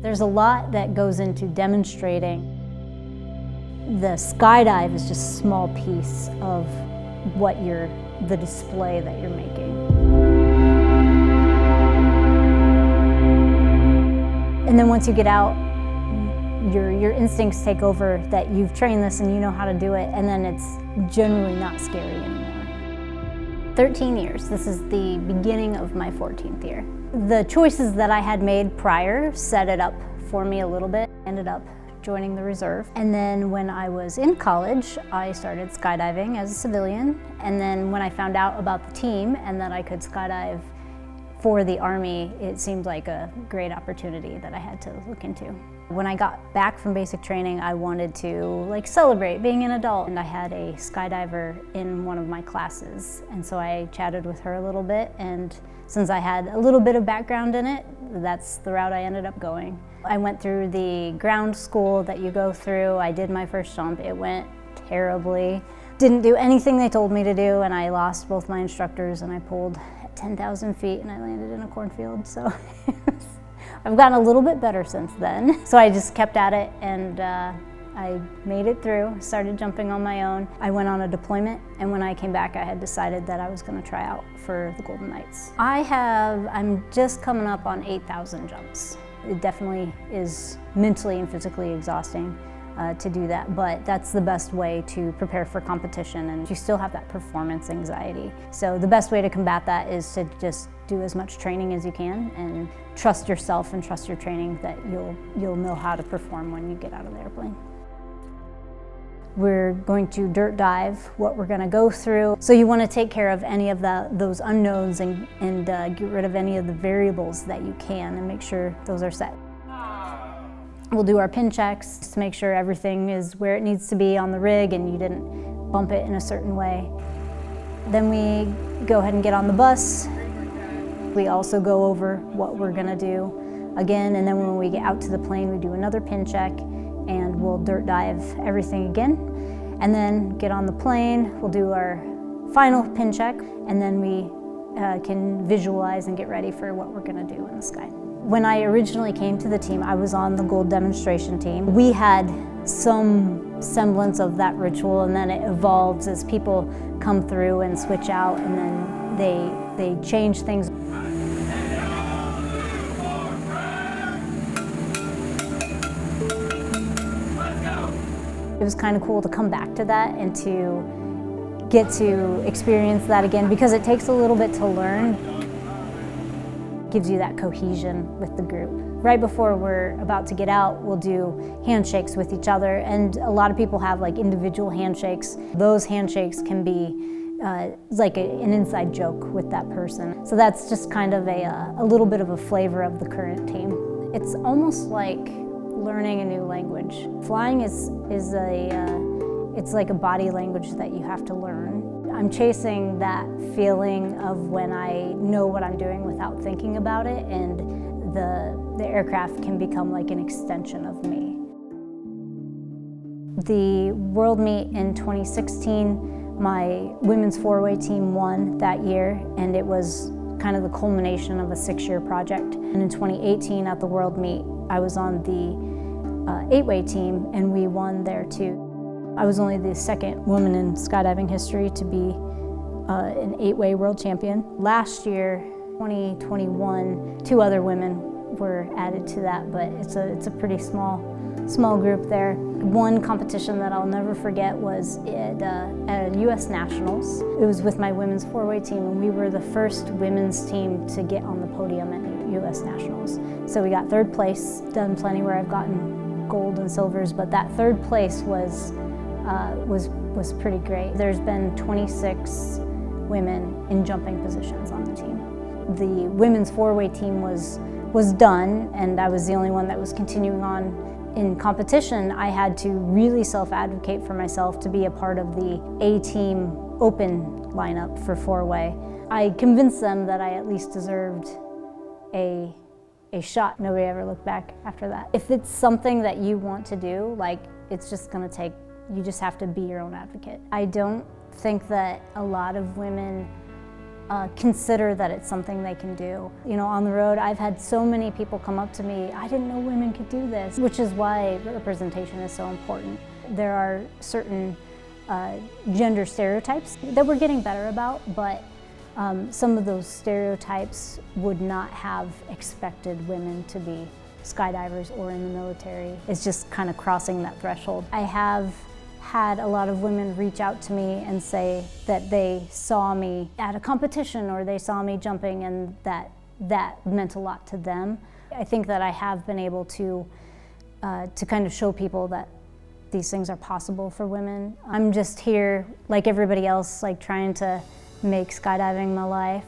There's a lot that goes into demonstrating. The skydive is just a small piece of the display that you're making. And then once you get out, your instincts take over that you've trained this and you know how to do it, and then it's generally not scary anymore. 13 years, this is the beginning of my 14th year. The choices that I had made prior set it up for me a little bit. Ended up joining the reserve. And then when I was in college, I started skydiving as a civilian. And then when I found out about the team and that I could skydive for the Army, it seemed like a great opportunity that I had to look into. When I got back from basic training, I wanted to celebrate being an adult, and I had a skydiver in one of my classes, and so I chatted with her a little bit, and since I had a little bit of background in it, that's the route I ended up going. I went through the ground school that you go through. I did my first jump. It went terribly. Didn't do anything they told me to do, and I lost both my instructors, and I pulled at 10,000 feet and I landed in a cornfield, so I've gotten a little bit better since then. So I just kept at it, and I made it through, started jumping on my own. I went on a deployment, and when I came back, I had decided that I was gonna try out for the Golden Knights. I'm just coming up on 8,000 jumps. It definitely is mentally and physically exhausting to do that, but that's the best way to prepare for competition, and you still have that performance anxiety. So the best way to combat that is to just do as much training as you can and trust yourself and trust your training that you'll know how to perform when you get out of the airplane. We're going to dirt dive, what we're going to go through. So you want to take care of any of those unknowns and get rid of any of the variables that you can and make sure those are set. We'll do our pin checks to make sure everything is where it needs to be on the rig and you didn't bump it in a certain way. Then we go ahead and get on the bus. We also go over what we're going to do again, and then when we get out to the plane, we do another pin check and we'll dirt dive everything again. And then get on the plane, we'll do our final pin check, and then we can visualize and get ready for what we're going to do in the sky. When I originally came to the team, I was on the gold demonstration team. We had some semblance of that ritual, and then it evolves as people come through and switch out, and then they change things. It was kind of cool to come back to that and to get to experience that again, because it takes a little bit to learn. Gives you that cohesion with the group. Right before we're about to get out, we'll do handshakes with each other, and a lot of people have individual handshakes. Those handshakes can be an inside joke with that person. So that's just kind of a little bit of a flavor of the current team. It's almost like learning a new language. Flying it's like a body language that you have to learn. I'm chasing that feeling of when I know what I'm doing without thinking about it, and the aircraft can become like an extension of me. The World Meet in 2016, my women's four-way team won that year, and it was kind of the culmination of a 6-year project. And in 2018 at the World Meet, I was on the 8-way team, and we won there too. I was only the second woman in skydiving history to be an 8-way world champion. Last year, 2021, 2 other women were added to that, but it's a pretty small group there. One competition that I'll never forget was at US Nationals. It was with my women's 4-way team, and we were the first women's team to get on the podium at US Nationals. So we got 3rd place. Done plenty where I've gotten gold and silvers, but that 3rd place was pretty great. There's been 26 women in jumping positions on the team. The women's 4-way team was done, and I was the only one that was continuing on. In competition, I had to really self-advocate for myself to be a part of the A-team open lineup for 4-way. I convinced them that I at least deserved a shot. Nobody ever looked back after that. If it's something that you want to do, it's just gonna take, you just have to be your own advocate. I don't think that a lot of women consider that it's something they can do. You know, on the road, I've had so many people come up to me, I didn't know women could do this, which is why representation is so important. There are certain gender stereotypes that we're getting better about, but some of those stereotypes would not have expected women to be skydivers or in the military. It's just kind of crossing that threshold. I have had a lot of women reach out to me and say that they saw me at a competition or they saw me jumping and that meant a lot to them. I think that I have been able to kind of show people that these things are possible for women. I'm just here, like everybody else, like trying to make skydiving my life.